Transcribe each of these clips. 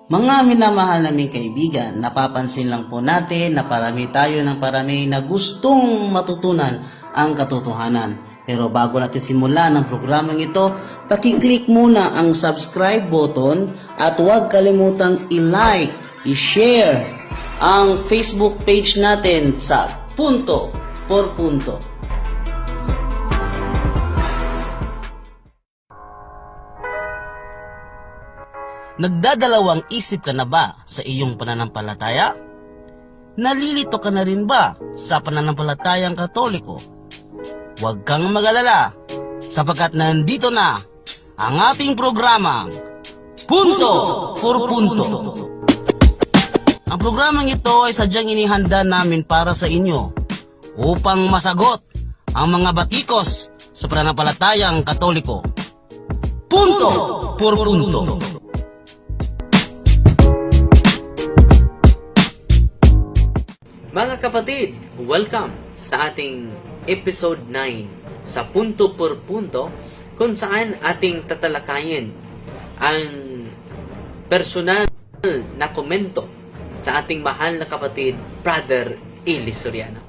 Mga minamahal naming kaibigan, napapansin lang po natin na parami tayo ng parami na gustong matutunan ang katotohanan. Pero bago natin simulan ang programang ito, pakiclick muna ang subscribe button at huwag kalimutang i-like, i-share ang Facebook page natin sa Punto por Punto. Nagdadalawang isip ka na ba sa iyong pananampalataya? Nalilito ka na rin ba sa pananampalatayang Katoliko? Huwag kang mag-alala sapagkat nandito na ang ating programang Punto por Punto. Ang programang ito ay sadyang inihanda namin para sa inyo upang masagot ang mga batikos sa pananampalatayang Katoliko. Punto por Punto. Mga kapatid, welcome sa ating episode 9 sa Punto por Punto, kung saan ating tatalakayin ang personal na komento sa ating mahal na kapatid, Brother Eli Soriano.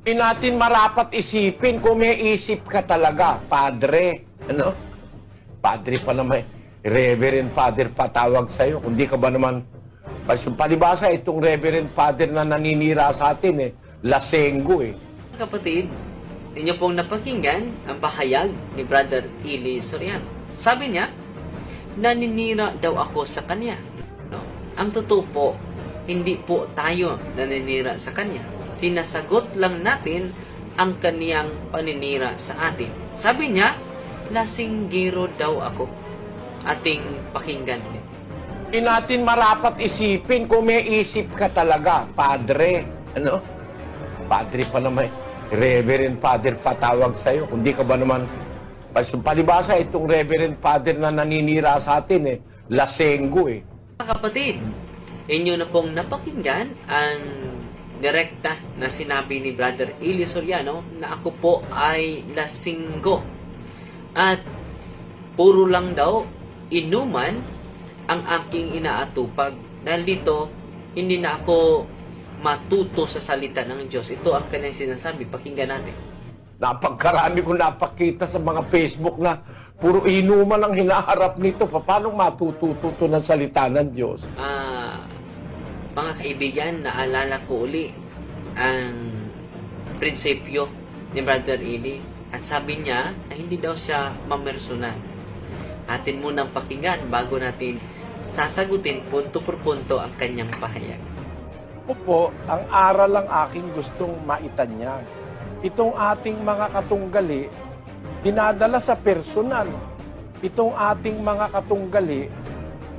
Hindi natin marapat isipin kung may isip ka talaga, Padre. Ano? Padre pa naman, Reverend Father patawag sa'yo. Kung di ka ba naman, palibasa itong Reverend Father na naninira sa atin lasenggo Kapatid, inyo pong napakinggan ang pahayag ni Brother Eli Soriano. Sabi niya, naninira daw ako sa kanya. No? Ang totoo po, hindi po tayo naninira sa kanya. Sinasagot lang natin ang kaniyang paninira sa atin. Sabi niya, lasinggero daw ako. Ating pakinggan din. Hindi natin marapat isipin kung may isip ka talaga, Padre. Ano? Padre pa naman, Reverend Father patawag sa'yo. Kung di ka ba naman, palibasa itong Reverend Father na naninira sa atin lasenggo Mga kapatid, inyo na pong napakinggan ang direkta na sinabi ni Brother Eli Soriano na ako po ay lasinggo. At puro lang daw inuman ang aking inaatupag. Dahil dito, hindi na ako matuto sa salita ng Diyos. Ito ang kanyang sinasabi. Pakinggan natin. Napagkarami ko napakita sa mga Facebook na puro inuman ang hinaharap nito. Paano matututo ng salita ng Diyos? Mga kaibigan, naalala ko uli ang prinsipyo ni Brother Eli. At sabi niya na hindi daw siya mamersonal. Atin munang pakinggan bago natin sasagutin punto por punto ang kanyang pahayag. Opo, ang aral lang aking gustong maitanyag. Itong ating mga katunggali, dinadala sa personal. Itong ating mga katunggali,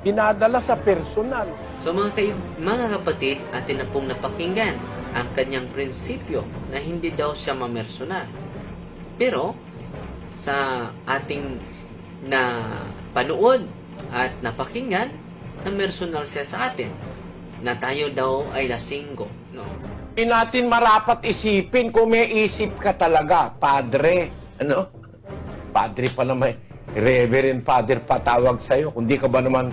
dinadala sa personal. So mga kapatid, atin na pong napakinggan ang kanyang prinsipyo na hindi daw siya mamersonal. Pero sa ating na panood at napakinggan na personal siya sa atin na tayo daw ay lasinggo, no? Hindi natin marapat isipin kung may isip ka talaga, Padre. Ano? Padre pa naman, Reverend Father patawag sa'yo. Kung di ka ba naman,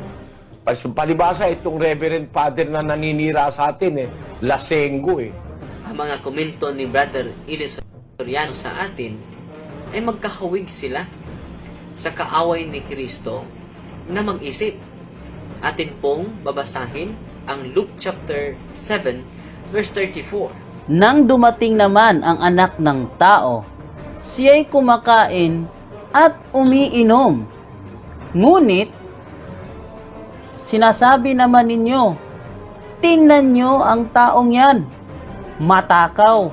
palibasa itong Reverend Father na naninira sa atin lasenggo Ang mga komento ni Brother Eli Soriano sa atin ay magkahawig sila sa kaaway ni Kristo na mag-isip. Atin pong babasahin ang Luke chapter 7 verse 34. Nang dumating naman ang anak ng tao, siya'y kumakain at umiinom. Ngunit, sinasabi naman ninyo, tingnan nyo ang taong yan, matakaw,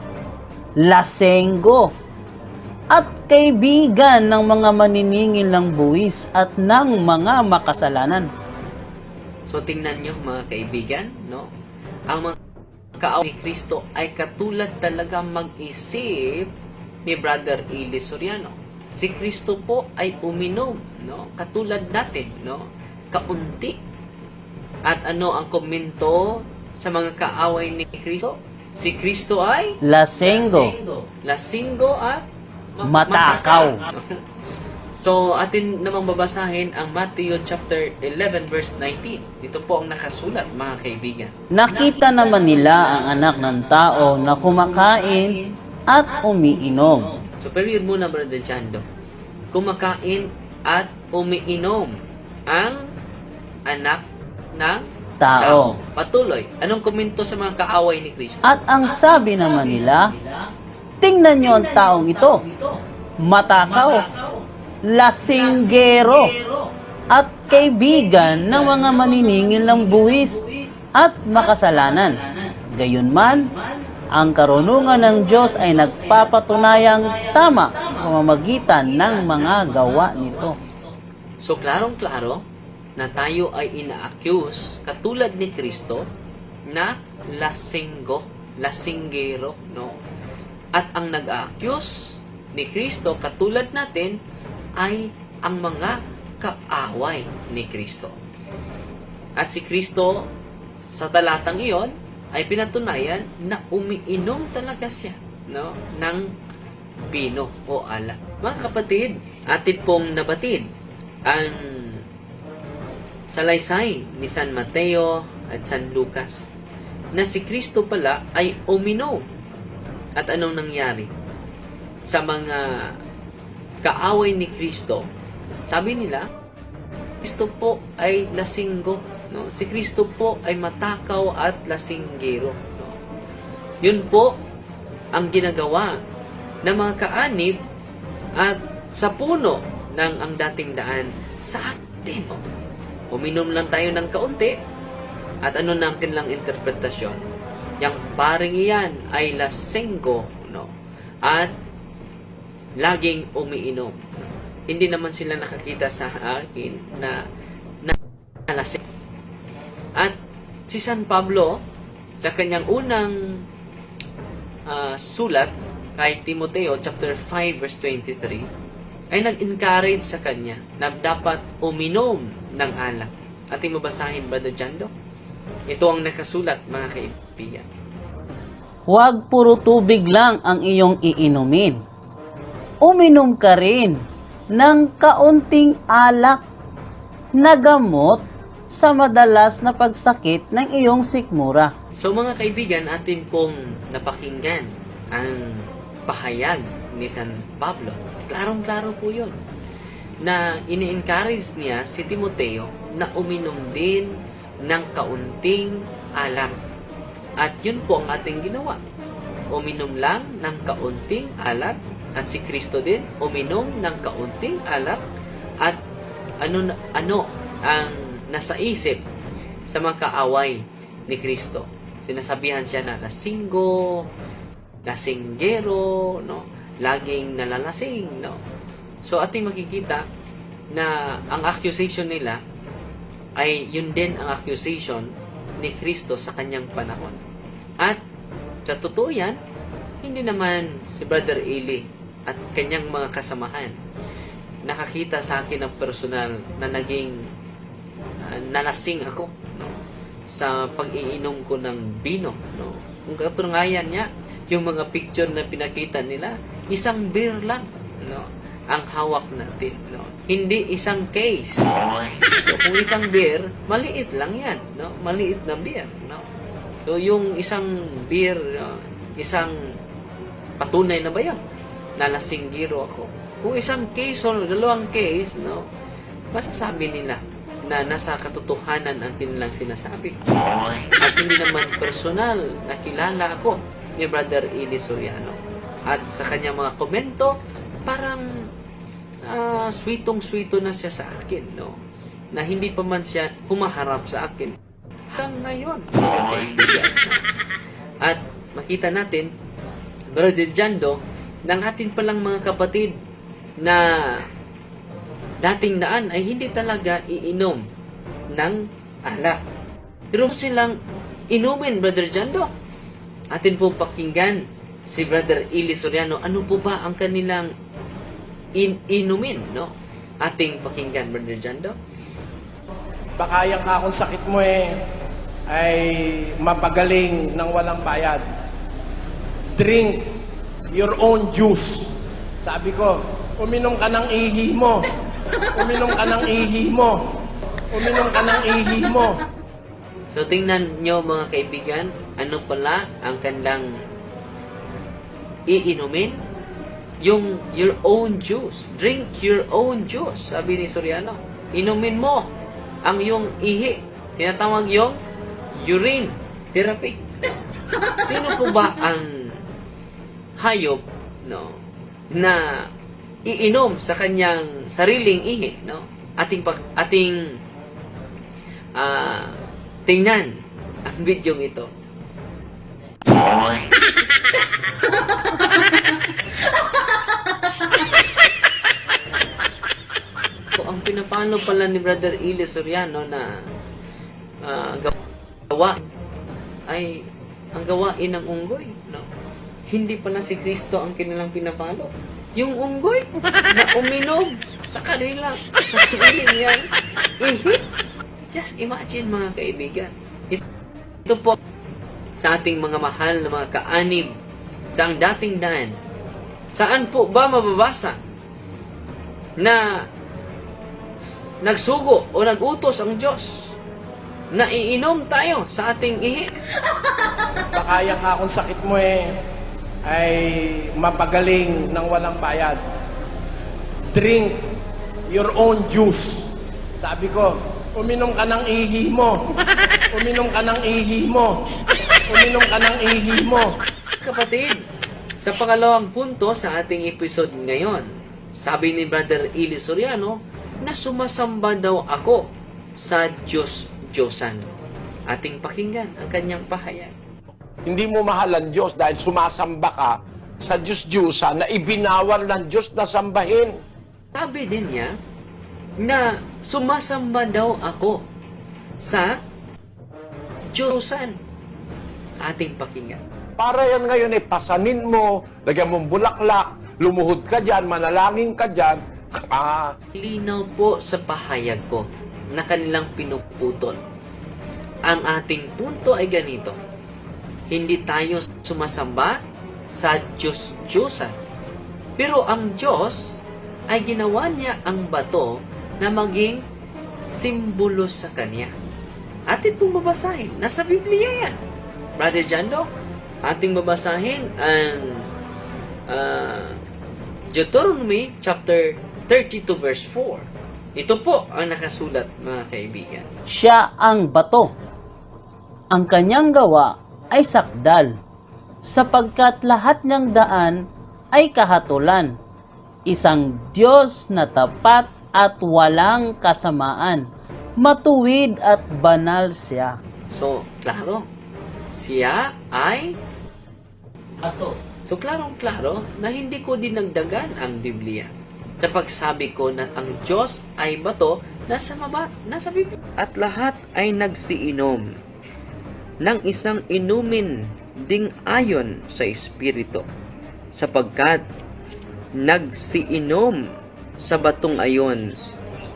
lasenggo, at kaibigan ng mga maniningil ng buwis at ng mga makasalanan. So tingnan nyo mga kaibigan, no? Ang mga kaaway ni Kristo ay katulad talaga mag-isip ni Brother Eli Soriano. Si Kristo po ay uminom, no? Katulad natin, no? Kaunti. At ano ang komento sa mga kaaway ni Kristo? Si Kristo ay lasenggo. Lasenggo at matakaw. So, atin namang babasahin ang Matthew chapter 11 verse 19. Ito po ang nakasulat, mga kaibigan. Nakita naman nila ang anak ng tao na kumakain at umiinom. So, period muna, Brother Jando. Kumakain at umiinom ang anak ng Tao. Patuloy. Anong komento sa mga kaaway ni Kristo? At ang sabi naman nila, tingnan nyo ang taong ito, matakaw, lasinggero, at kaibigan ng mga maniningil ng buwis at makasalanan. Gayunman, ang karunungan ng Diyos ay nagpapatunayang tama sa pamamagitan ng mga gawa nito. So, klarong-klaro na tayo ay ina-accuse katulad ni Kristo na lasinggero, no? At ang nag-accuse ni Kristo katulad natin ay ang mga kaaway ni Kristo. At si Kristo sa talatang iyon ay pinatunayan na umiinom talaga siya, no, ng bino o alak. Mga kapatid, atin pong nabatid ang salaysay ni San Mateo at San Lucas na si Kristo pala ay uminom. At anong nangyari? Sa mga kaaway ni Kristo, sabi nila, Kristo po ay lasinggo. No? Si Kristo po ay matakaw at lasinggero. No? Yun po ang ginagawa ng mga kaanib at sa puno ng ang dating daan sa atin. Uminom lang tayo ng kaunti at ano ng kanilang interpretasyon? Yang paring iyan ay lasenggo, no? At laging umiinom. No? Hindi naman sila nakakita sa akin na laseng. At si San Pablo, sa kanyang unang sulat kay Timoteo, chapter 5, verse 23, ay nag-encourage sa kanya na dapat uminom ng alak. Ating mabasahin, Brother Jando? Ito ang nakasulat, mga kaibigan. Huwag puro tubig lang ang iyong iinumin. Uminom ka rin ng kaunting alak na gamot sa madalas na pagsakit ng iyong sikmura. So mga kaibigan, atin pong napakinggan ang pahayag ni San Pablo. Klarong-klaro po yun. Na ini-encourage niya si Timoteo na uminom din ng kaunting alak. At yun po ang ating ginawa. Uminom lang ng kaunting alak. At si Kristo din, uminom ng kaunting alak. At ano ang nasa isip sa mga kaaway ni Kristo. Sinasabihan siya na lasinggo, lasinggero, no? Laging nalalasing, no? So ating makikita na ang accusation nila ay yun din ang accusation ni Kristo sa kanyang panahon. At sa totoo yan, hindi naman si Brother Eli at kanyang mga kasamahan nakakita sa akin ng personal na naging nalasing ako, no? Sa pag-iinom ko ng bino, no? Kung katunayan niya, yung mga picture na pinakita nila, isang beer lang, no, ang hawak natin, no? Hindi isang case. So, kung isang beer, maliit lang yan, no? Maliit na beer, no? So, yung isang beer, isang patunay na ba yan? Nalasinggero ako. Kung isang case o dalawang case, no, masasabi nila na nasa katotohanan ang kanilang sinasabi. At hindi naman personal na kilala ako ni Brother Eli Soriano. At sa kanyang mga komento, parang sweetong-sweeto na siya sa akin, no? Na hindi pa man siya humaharap sa akin. Hanggang ngayon. At makita natin, Brother Jando, ng atin palang mga kapatid na dating daan ay hindi talaga iinom ng alak. Pero silang inumin, Brother Jando. Atin po pakinggan si Brother Eli Soriano. Ano po ba ang kanilang inumin, no? Ating pakinggan, Brother Jando. Baka yung akong sakit mo ay mapagaling ng walang bayad. Drink your own juice. Sabi ko, Uminom ka ng ihi mo. Uminom ka ng ihi mo. Uminom ka ng ihi mo. So tingnan nyo mga kaibigan, ano pala ang kanilang iinumin? Yung your own juice. Drink your own juice, sabi ni Soriano. Inumin mo ang yung ihi. Tinatawag yung urine therapy. Sino po ba ang hayop, no, na iinom sa kanyang sariling ihi, no? Ating tingnan ang video ito. So, ang pinapano pala ni Brother Eli Soriano na gawain ay ang gawain ng unggoy, no? Hindi pala si Kristo ang kanilang pinapalo. Yung unggoy na uminom sa kanila, sa sarili niyang ihi. Just imagine mga kaibigan. Ito po sa ating mga mahal na mga kaanib sa ang dating daan. Saan po ba mababasa na nagsugo o nagutos ang Diyos na iinom tayo sa ating ihi? Baka yung akong sakit mo ay mapagaling ng walang bayad. Drink your own juice. Sabi ko, uminom ka ng ihi mo. Uminom ka ng ihi mo. Uminom ka ng ihi mo. Kapatid, sa pangalawang punto sa ating episode ngayon, sabi ni Brother Eli Soriano na sumasamba daw ako sa Diyos-Diyosan. Ating pakinggan ang kanyang pahayag. Hindi mo mahal ang Diyos dahil sumasamba ka sa Diyos-Diyusa na ibinawal ng Diyos na sambahin. Sabi din niya na sumasamba daw ako sa Diyosan. Ating pakinggan. Para yan ngayon pasanin mo, lagyan mong bulaklak, lumuhod ka dyan, manalangin ka dyan. Linaw po sa pahayag ko na kanilang pinuputol. Ang ating punto ay ganito. Hindi tayo sumasamba sa Diyos-Diyosan. Pero ang Diyos ay ginawa niya ang bato na maging simbolo sa Kanya. Atin pong babasahin. Nasa Biblia yan. Brother Jando, ating babasahin ang Deuteronomy chapter 32 verse 4. Ito po ang nakasulat, mga kaibigan. Siya ang bato. Ang kanyang gawa ay sakdal, sapagkat lahat niyang daan ay kahatulan. Isang Diyos na tapat at walang kasamaan. Matuwid at banal siya. So, klaro. Siya ay bato. So, klarong-klaro na hindi ko dinagdagan ang Biblia. Sa pagsabi ko na ang Diyos ay bato, nasa Biblia. At lahat ay nagsiinom ng isang inumin ding ayon sa Espiritu, sapagkat nagsiinom sa batong ayon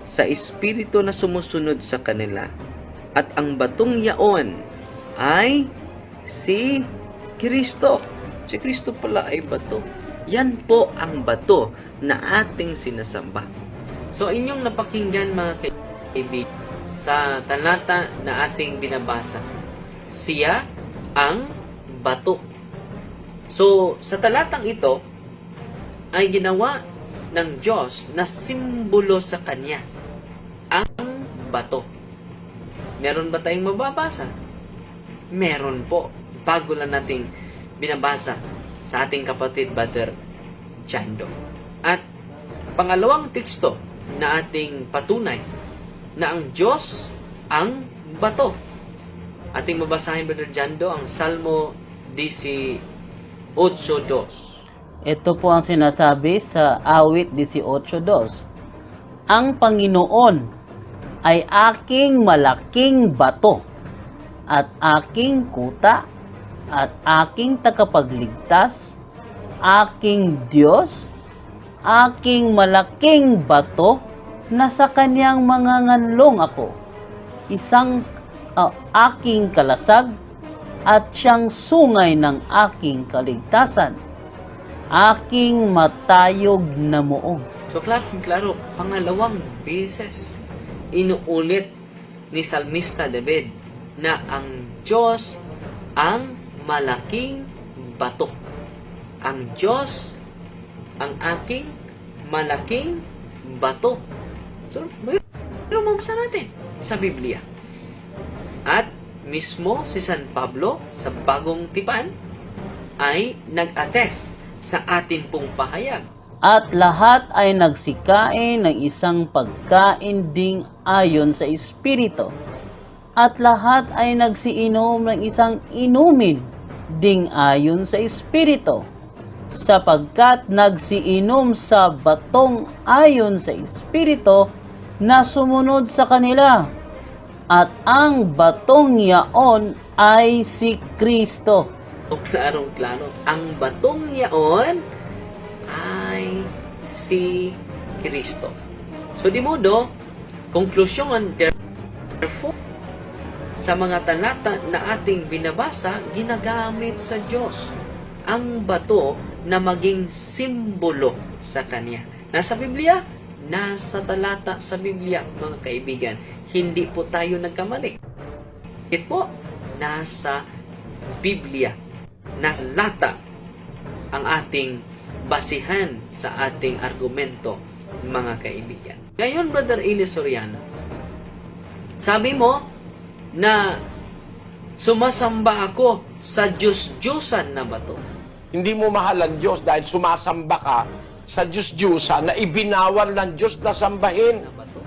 sa Espiritu na sumusunod sa kanila. At ang batong yaon ay si Kristo. Si Kristo pala ay bato. Yan po ang bato na ating sinasamba. So, inyong napakinggan mga kaibigan sa talata na ating binabasa. Siya ang bato. So, sa talatang ito, ay ginawa ng Diyos na simbolo sa Kanya. Ang bato. Meron ba tayong mababasa? Meron po. Bago lang nating binabasa sa ating kapatid Brother Jando. At pangalawang teksto na ating patunay na ang Diyos ang bato. Ating mabasahin, Brother Jando, ang Salmo 18:2. Ito po ang sinasabi sa awit 18:2. Ang Panginoon ay aking malaking bato at aking kuta at aking tagapagligtas, aking Diyos, aking malaking bato na sa kanyang mga nganlong ako, aking kalasag at siyang sungay ng aking kaligtasan. aking matayog na muong. So, klaro, pangalawang beses, inuulit ni Salmista David na ang Diyos ang malaking bato. Ang Diyos ang aking malaking bato. So, mayroon mabasa natin sa Biblia. At mismo si San Pablo sa Bagong Tipan ay nag-attest sa atin pong pahayag. At lahat ay nagsikain ng isang pagkain ding ayon sa Espiritu. At lahat ay nagsiinom ng isang inumin ding ayon sa Espiritu. Sapagkat nagsiinom sa batong ayon sa Espiritu na sumunod sa kanila. At ang batong yaon ay si Kristo. Klarong-klaro, ang batong yaon ay si Kristo. So, di modo, konklusyon, therefore, sa mga talata na ating binabasa, ginagamit sa Diyos ang bato na maging simbolo sa Kanya. Nasa Biblia, nasa talata sa Biblia, mga kaibigan. Hindi po tayo nagkamali. Ito po, nasa Biblia, nasa talata ang ating basihan sa ating argumento, mga kaibigan. Ngayon, Brother Eli Soriano, sabi mo na sumasamba ako sa Diyos-Diyosan na bato. Hindi mo mahal ang Diyos dahil sumasamba ka sa Diyos-Diyosan na ibinawal ng Diyos na sambahin. Na bato.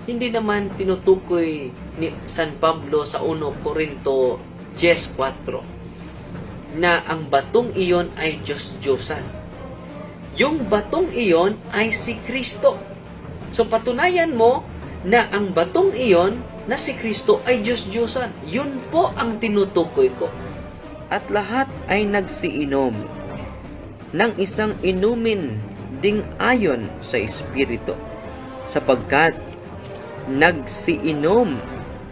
Hindi naman tinutukoy ni San Pablo sa 1 Corinto 10:4 na ang batong iyon ay Diyos-Diyosan. Yung batong iyon ay si Kristo. So patunayan mo na ang batong iyon na si Kristo ay Diyos-Diyosan. Yun po ang tinutukoy ko. At lahat ay nagsiinom ng isang inumin ding ayon sa Espiritu, sapagkat nagsiinom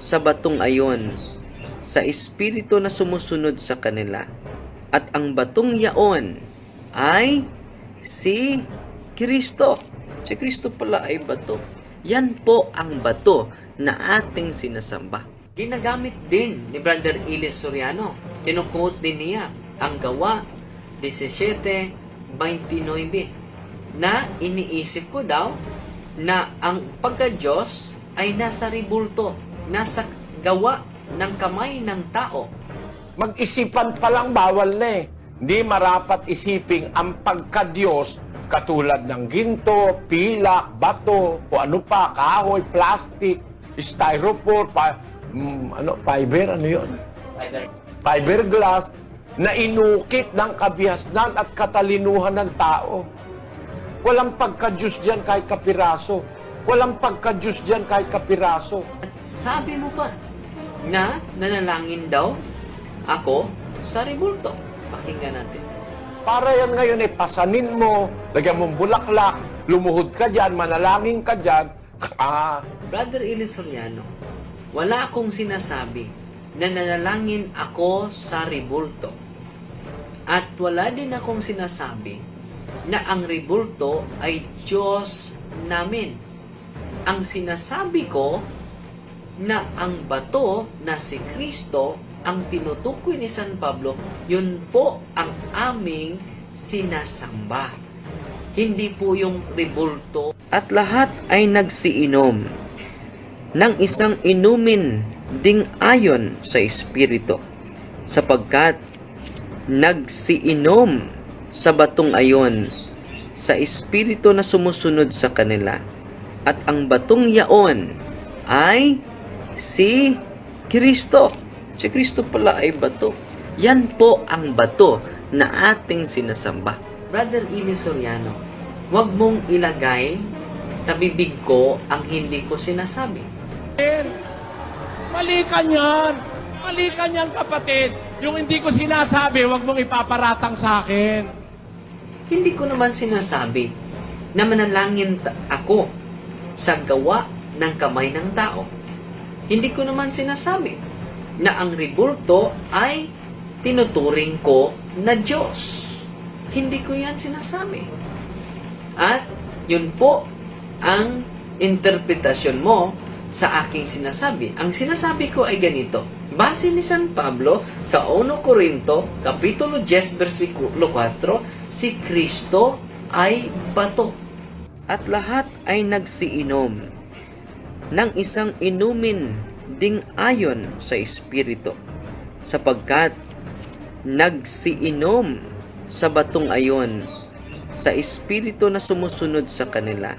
sa batong ayon sa Espiritu na sumusunod sa kanila. At ang batong yaon ay si Kristo. Si Kristo pala ay bato. Yan po ang bato na ating sinasamba. Ginagamit din ni Brother Eli Soriano. Kinuquote din niya ang Gawa 17:29 na iniisip ko daw na ang pagka-Diyos ay nasa ribulto, nasa gawa ng kamay ng tao. Mag-isipan pa lang bawal na eh. Hindi marapat isiping ang pagka-Diyos katulad ng ginto, pilak, bato, o ano pa, kahoy, plastic, styrofoam, fiber, ano yun? Fiberglass, na inukit ng kabihasnan at katalinuhan ng tao. Walang pagka-Diyos diyan kahit kapiraso. Walang pagka-Diyos diyan kahit kapiraso. At sabi mo pa na nanalangin daw ako sa ribulto. Pakinggan natin. Para yan ngayon eh, pasanin mo, lagyan mong bulaklak, lumuhod ka dyan, manalangin ka dyan. Brother Eli Soriano, wala akong sinasabi na nanalangin ako sa ribulto. At wala din akong sinasabi na ang ribulto ay Diyos namin. Ang sinasabi ko na ang bato na si Kristo ang tinutukoy ni San Pablo, yun po ang aming sinasamba. Hindi po yung ribulto. At lahat ay nagsiinom ng isang inumin ding ayon sa Espiritu, sapagkat nagsiinom sa batong ayon sa Espiritu na sumusunod sa kanila. At ang batong yaon ay si Kristo. Si Kristo pala ay bato. Yan po ang bato na ating sinasamba. Brother Eli Soriano, huwag mong ilagay sa bibig ko ang hindi ko sinasabi. Mali ka niyan. Mali ka niyan, kapatid. Yung hindi ko sinasabi, huwag mong ipaparatang sa akin. Hindi ko naman sinasabi na manalangin ako sa gawa ng kamay ng tao. Hindi ko naman sinasabi na ang ribulto ay tinuturing ko na Diyos. Hindi ko yan sinasabi. At yun po ang interpretasyon mo sa aking sinasabi. Ang sinasabi ko ay ganito. Base ni San Pablo sa 1 Corinto, Kapitulo 10, versikulo 4, si Kristo ay bato. At lahat ay nagsiinom ng isang inumin ding ayon sa Espiritu, sapagkat nagsiinom sa batong ayon sa Espiritu na sumusunod sa kanila.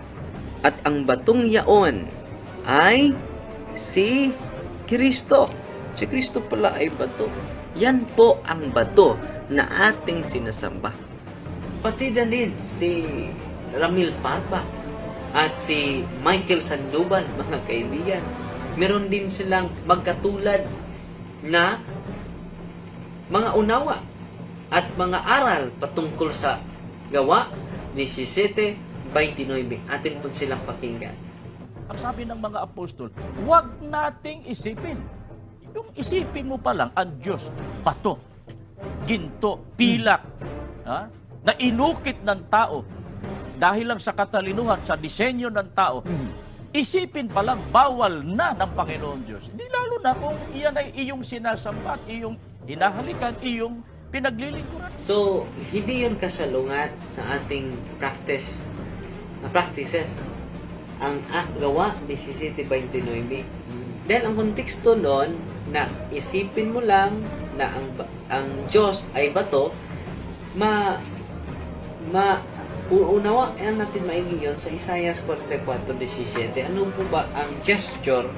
At ang batong yaon ay si Kristo. Si Kristo pala ay bato. Yan po ang bato na ating sinasamba. Pati na din si Ramil Parpa at si Michael Sandoval, mga kaibigan. Meron din silang magkatulad na mga unawa at mga aral patungkol sa Gawa 17:29. Atin po silang pakinggan. Ang sabi ng mga apostol, huwag nating isipin. Yung isipin mo pa lang, ang Diyos, bato, ginto, pilak, na inukit ng tao dahil lang sa katalinuhan, sa disenyo ng tao. Isipin pa lang, bawal na ng Panginoon Diyos. Hindi lalo na kung iyan ay iyong sinasamba at iyong hinahalikan, iyong pinaglilingkuran. So, hindi yun kasalungat sa ating practices. Ang Gawa 17:29. Dahil ang konteksto noon na isipin mo lang na ang Diyos ay bato, uunawaan natin maigi yun sa Isaiah 44:17. Ano po ba ang gesture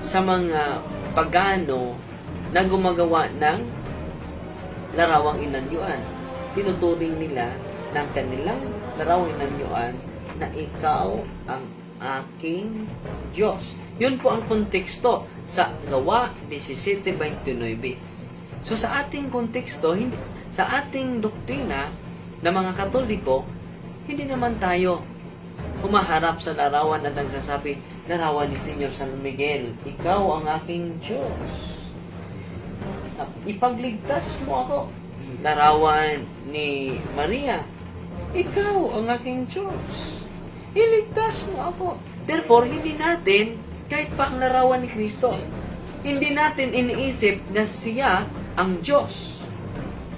sa mga pagano na gumagawa ng larawang inanyuan? Tinuturing nila ng kanilang larawang inanyuan na ikaw ang aking Diyos. Yun po ang konteksto sa Gawa 17:29. So sa ating konteksto, sa ating doktrina na mga Katoliko, hindi naman tayo humaharap sa larawan at nagsasabi, larawan ni Senyor San Miguel, ikaw ang aking Diyos. Ipagligtas mo ako. Larawan ni Maria, ikaw ang aking Diyos. Iligtas mo ako. Therefore, hindi natin, kahit pa ang larawan ni Kristo, hindi natin iniisip na siya ang Diyos.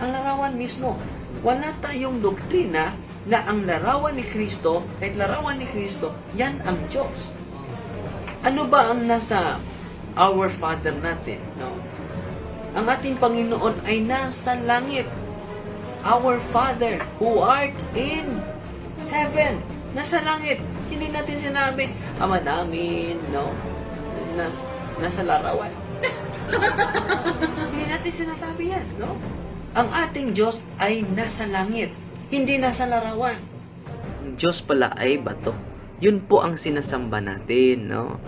Ang larawan mismo. Wala tayong doktrina na ang larawan ni Kristo, kahit larawan ni Kristo, yan ang Diyos. Ano ba ang nasa Our Father natin? No? Ang ating Panginoon ay nasa langit. Our Father who art in heaven. Nasa langit. Hindi natin sinabi, Ama namin, no? Nasa larawan. Hindi natin sinasabi yan, no? Ang ating Diyos ay nasa langit, hindi nasa larawan. Ang Diyos pala ay bato. Yun po ang sinasamba natin, no?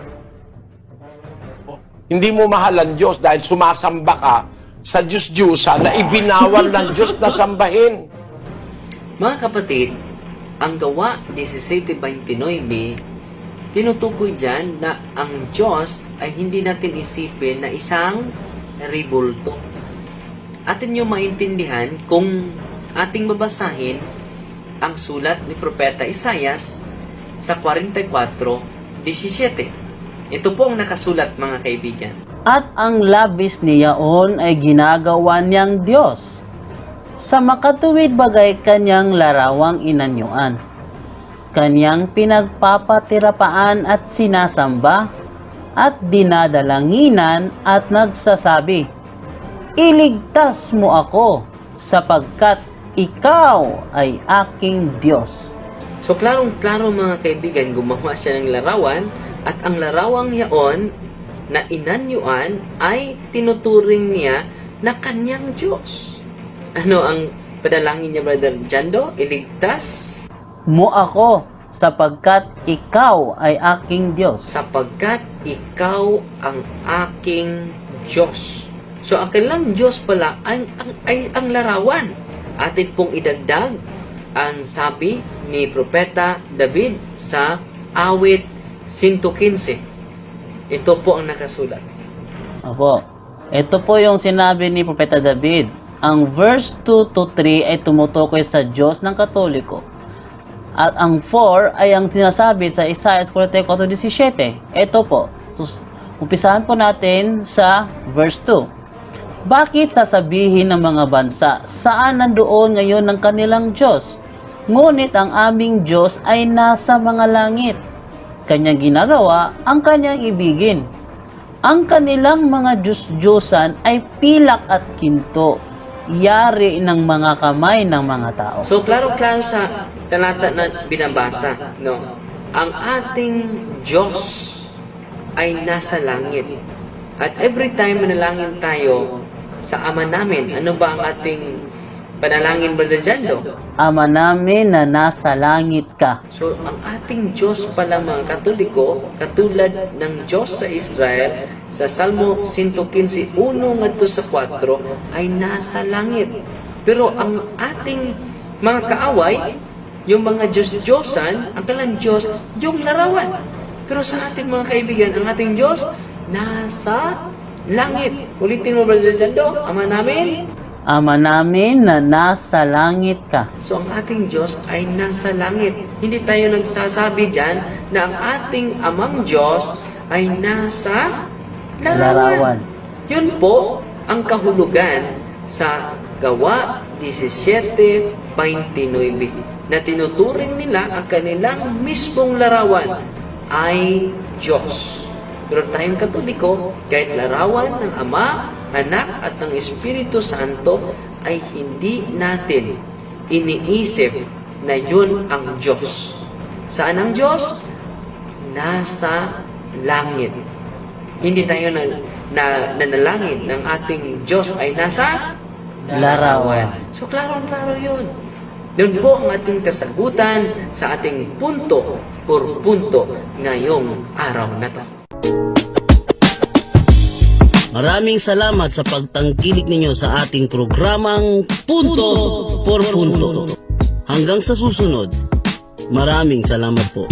Hindi mo mahal ang Diyos dahil sumasamba ka sa Diyos-Diyusa na ibinawal ng Diyos na sambahin. Mga kapatid, ang Gawa 17:29, tinutukoy dyan na ang Diyos ay hindi natin isipin na isang ribulto. Atin nyo maintindihan kung ating babasahin ang sulat ni Propeta Isaias sa 44:17. Ito po ang nakasulat, mga kaibigan. At ang labis niyaon ay ginagawa niyang Diyos. Sa makatuwid bagay kanyang larawang inanyuan. Kanyang pinagpapatirapaan at sinasamba at dinadalanginan at nagsasabi, iligtas mo ako sapagkat ikaw ay aking Diyos. So, klarong-klaro, mga kaibigan, gumawa siya ng larawan at ang larawang yaon na inanyuan ay tinuturing niya na kanyang Diyos. Ano ang padalangin niya, Brother Jando? Iligtas Mo ako sapagkat ikaw ay aking Diyos. sapagkat ikaw ang aking Diyos. So, ang kanilang Diyos pala ay ang larawan. Atin pong idagdag ang sabi ni Propeta David sa awit 115. Ito po ang nakasulat. Opo. Ito po yung sinabi ni Propeta David ang verse 2 to 3 ay tumutukoy sa Diyos ng Katoliko. At ang 4 ay ang sinasabi sa Isaiah 44:17. Ito po. Umpisahan po natin sa verse 2. Bakit sasabihin ng mga bansa, saan nandoon ngayon ng kanilang Diyos? Ngunit ang aming Diyos ay nasa mga langit. Kanyang ginagawa ang kanyang ibigin. Ang kanilang mga Diyos-Diyosan ay pilak at kinto, yari ng mga kamay ng mga tao. So, klaro-klaro sa talata na binabasa, no? Ang ating Diyos ay nasa langit. At every time manalangin tayo sa Ama namin, ano ba ang ating panalangin, Brother Jando? Ama namin na nasa langit ka. So, ang ating Diyos pala mga Katoliko, katulad ng Diyos sa Israel, sa Salmo 115:1 ngadto sa 4, ay nasa langit. Pero ang ating mga kaaway, yung mga Diyos-Diyosan, ang kalang Diyos, yung larawan. Pero sa ating mga kaibigan, ang ating Diyos, nasa langit. Ulitin mo, Brother Jando, Ama namin. Ama namin na nasa langit ka. So, ang ating Diyos ay nasa langit. Hindi tayo nagsasabi dyan na ang ating amang Diyos ay nasa larawan. Yun po ang kahulugan sa Gawa 17:29 na tinuturing nila ang kanilang mismong larawan ay Diyos. Pero tayong Katoliko, kahit larawan ng Ama, Anak at ng Espiritu Santo ay hindi natin iniisip na yun ang Diyos. Saan ang Diyos? Nasa langit. Hindi tayo nanalangin ng ating Diyos ay nasa Larawan. So, klaro-klaro yun. Doon po ang ating kasagutan sa ating punto por punto ngayong araw na to. Maraming salamat sa pagtangkilik ninyo sa ating programang Punto por Punto. Hanggang sa susunod, maraming salamat po.